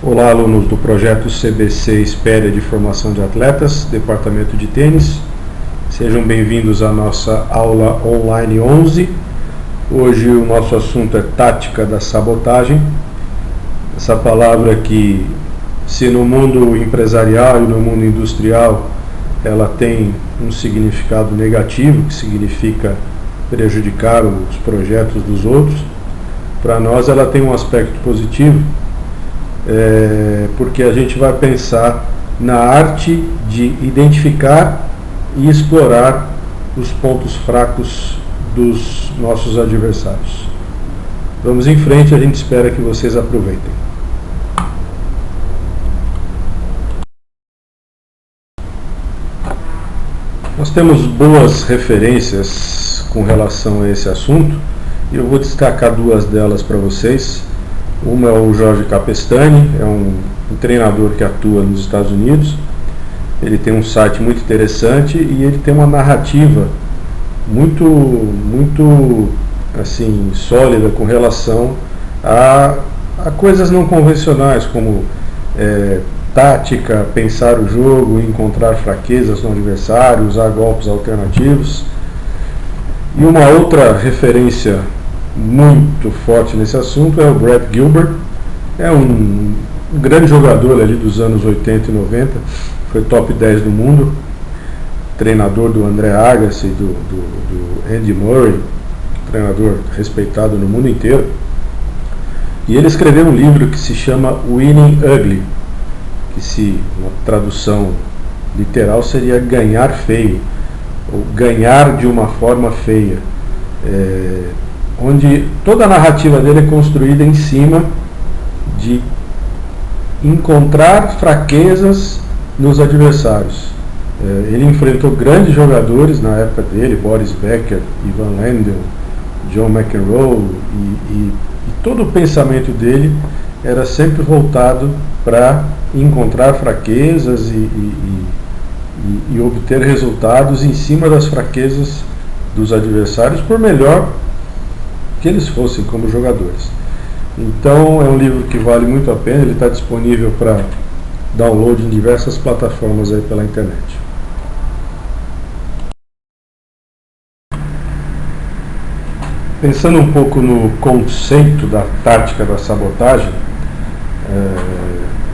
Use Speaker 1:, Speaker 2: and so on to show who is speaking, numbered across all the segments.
Speaker 1: Olá, alunos do projeto CBC Espéria de Formação de Atletas, Departamento de Tênis. Sejam bem-vindos à nossa aula online 11. Hoje o nosso assunto é tática da sabotagem. Essa palavra que, se no mundo empresarial e no mundo industrial, ela tem um significado negativo, que significa prejudicar os projetos dos outros, para nós ela tem um aspecto positivo, porque a gente vai pensar na arte de identificar e explorar os pontos fracos dos nossos adversários. Vamos em frente, a gente espera que vocês aproveitem. Nós temos boas referências com relação a esse assunto e eu vou destacar duas delas para vocês. Uma é o Jorge Capestany, é um treinador que atua nos Estados Unidos. Ele tem um site muito interessante e ele tem uma narrativa muito assim, sólida com relação a coisas não convencionais, como tática, pensar o jogo, encontrar fraquezas no adversário, usar golpes alternativos. E uma outra referência muito forte nesse assunto é o Brad Gilbert. É um grande jogador ali dos anos 80 e 90, foi top 10 do mundo, treinador do André Agassi, do Andy Murray, treinador respeitado no mundo inteiro. E ele escreveu um livro que se chama Winning Ugly, que se uma tradução literal seria ganhar feio, ou ganhar de uma forma feia, onde toda a narrativa dele é construída em cima de encontrar fraquezas nos adversários. Ele enfrentou grandes jogadores na época dele, Boris Becker, Ivan Lendl, John McEnroe, e todo o pensamento dele era sempre voltado para encontrar fraquezas e obter resultados em cima das fraquezas dos adversários, por melhor que eles fossem como jogadores. Então é um livro que vale muito a pena, ele está disponível para download em diversas plataformas aí pela internet. Pensando um pouco no conceito da tática da sabotagem,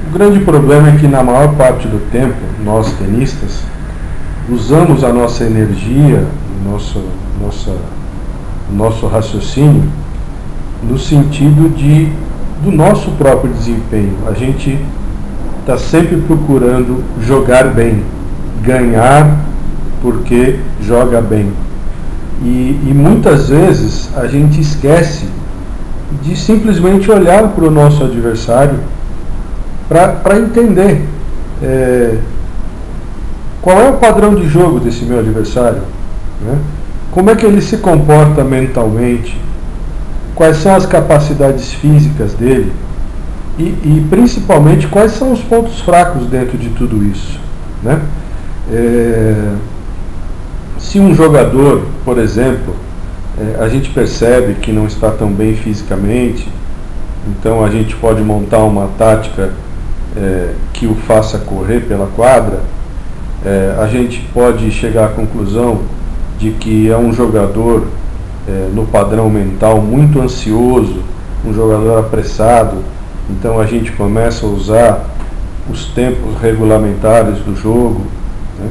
Speaker 1: o grande problema é que na maior parte do tempo, nós tenistas, usamos a nossa energia, nosso raciocínio no sentido do nosso próprio desempenho. A gente está sempre procurando jogar bem, ganhar porque joga bem. E muitas vezes a gente esquece de simplesmente olhar para o nosso adversário para entender qual é o padrão de jogo desse meu adversário, né? Como é que ele se comporta mentalmente, quais são as capacidades físicas dele e principalmente quais são os pontos fracos dentro de tudo isso, né? Se um jogador, por exemplo, a gente percebe que não está tão bem fisicamente, então a gente pode montar uma tática que o faça correr pela quadra. A gente pode chegar à conclusão de que é um jogador no padrão mental muito ansioso, um jogador apressado, então a gente começa a usar os tempos regulamentares do jogo, né?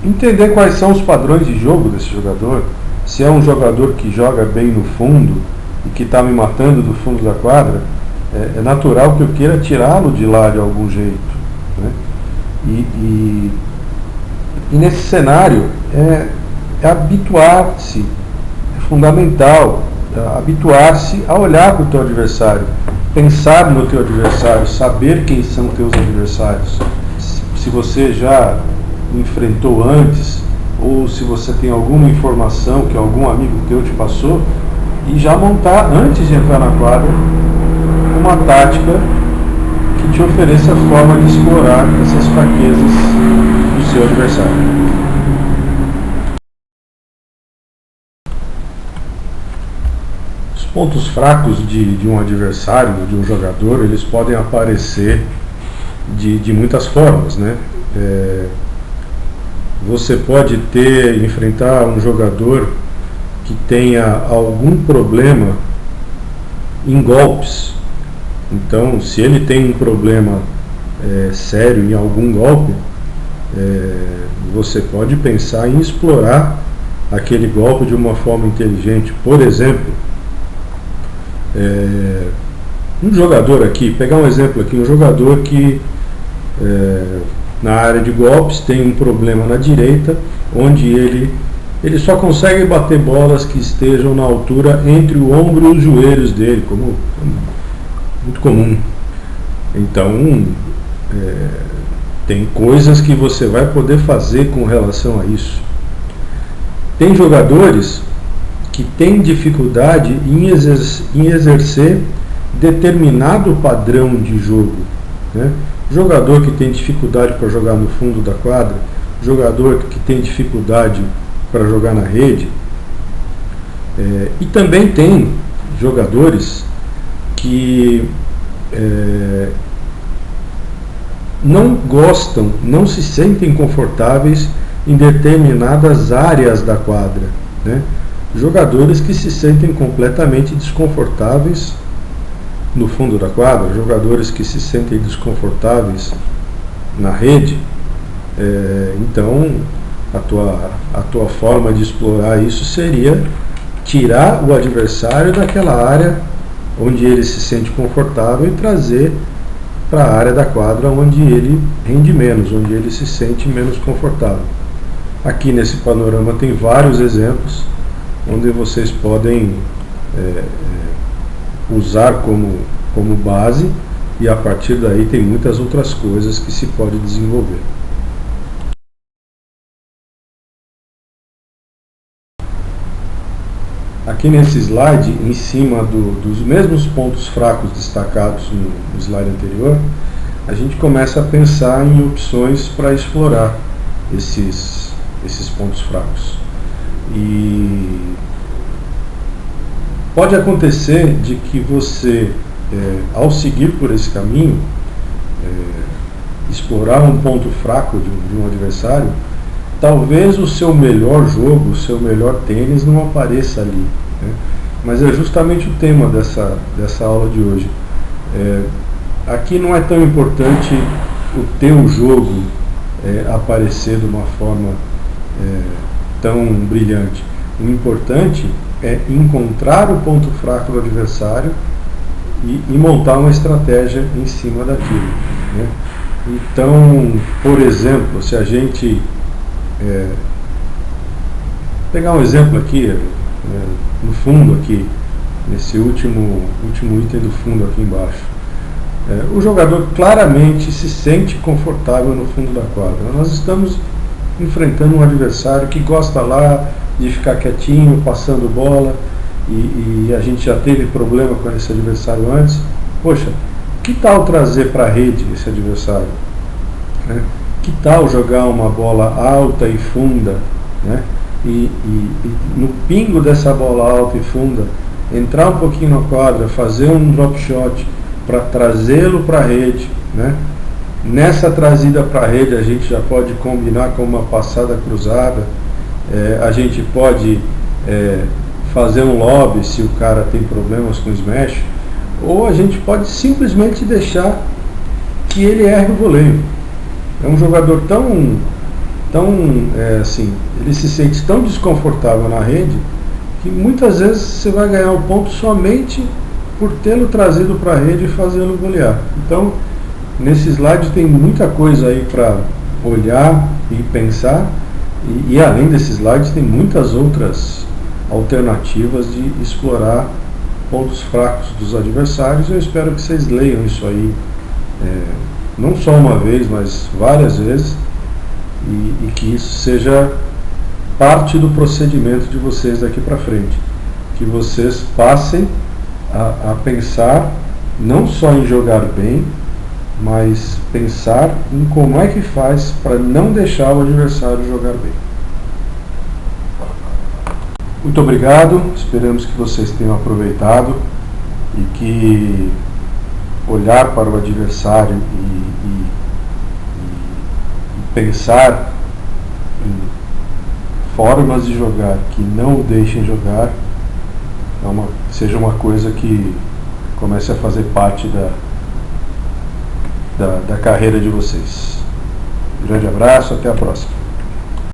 Speaker 1: Entender quais são os padrões de jogo desse jogador, se é um jogador que joga bem no fundo e que está me matando do fundo da quadra, é natural que eu queira tirá-lo de lá de algum jeito, né? E nesse cenário é habituar-se, é fundamental habituar-se a olhar para o teu adversário, pensar no teu adversário, saber quem são teus adversários, se você já enfrentou antes, ou se você tem alguma informação que algum amigo teu te passou, e já montar, antes de entrar na quadra, uma tática que te ofereça a forma de explorar essas fraquezas do seu adversário. pontos fracos de um adversário, de um jogador, eles podem aparecer de muitas formas, né? Você pode enfrentar um jogador que tenha algum problema em golpes. Então, se ele tem um problema sério em algum golpe, você pode pensar em explorar aquele golpe de uma forma inteligente. Por exemplo, um jogador aqui, pegar um exemplo aqui, um jogador que na área de golpes tem um problema na direita, onde ele só consegue bater bolas que estejam na altura entre o ombro e os joelhos dele, como muito comum. Então, tem coisas que você vai poder fazer com relação a isso. Tem jogadores que têm dificuldade em exercer determinado padrão de jogo, né? Jogador que tem dificuldade para jogar no fundo da quadra, jogador que tem dificuldade para jogar na rede, e também tem jogadores que não gostam, não se sentem confortáveis em determinadas áreas da quadra, né? Jogadores que se sentem completamente desconfortáveis no fundo da quadra, jogadores que se sentem desconfortáveis na rede. Então a tua forma de explorar isso seria tirar o adversário daquela área onde ele se sente confortável e trazer para a área da quadra onde ele rende menos, onde ele se sente menos confortável. Aqui nesse panorama tem vários exemplos onde vocês podem usar como base, e a partir daí tem muitas outras coisas que se pode desenvolver. Aqui nesse slide, em cima dos mesmos pontos fracos destacados no slide anterior, a gente começa a pensar em opções para explorar esses pontos fracos. E pode acontecer de que você, ao seguir por esse caminho, explorar um ponto fraco de um adversário, talvez o seu melhor jogo, o seu melhor tênis não apareça ali, né? Mas é justamente o tema dessa aula de hoje. Aqui não é tão importante o teu jogo aparecer de uma forma tão brilhante. O importante é encontrar o ponto fraco do adversário e montar uma estratégia em cima daquilo, né? Então, por exemplo, se a gente pegar um exemplo aqui, no fundo aqui, nesse último item do fundo aqui embaixo, o jogador claramente se sente confortável no fundo da quadra. Nós estamos enfrentando um adversário que gosta lá de ficar quietinho, passando bola, e a gente já teve problema com esse adversário antes. Poxa, que tal trazer para a rede esse adversário, né? Que tal jogar uma bola alta e funda, né? E no pingo dessa bola alta e funda, entrar um pouquinho na quadra, fazer um drop shot para trazê-lo para a rede, né? Nessa trazida para a rede a gente já pode combinar com uma passada cruzada, a gente pode fazer um lob se o cara tem problemas com smash, ou a gente pode simplesmente deixar que ele erre o voleio. É um jogador assim, ele se sente tão desconfortável na rede que muitas vezes você vai ganhar o ponto somente por tê-lo trazido para a rede e fazê-lo golear. Então, nesse slide tem muita coisa aí para olhar e pensar, e além desses slides tem muitas outras alternativas de explorar pontos fracos dos adversários. Eu espero que vocês leiam isso aí, não só uma vez, mas várias vezes, e que isso seja parte do procedimento de vocês daqui para frente, que vocês passem a pensar não só em jogar bem, mas pensar em como é que faz para não deixar o adversário jogar bem. Muito obrigado, esperamos que vocês tenham aproveitado e que olhar para o adversário e pensar em formas de jogar que não o deixem jogar seja uma coisa que comece a fazer parte da carreira de vocês. Grande abraço, até a próxima.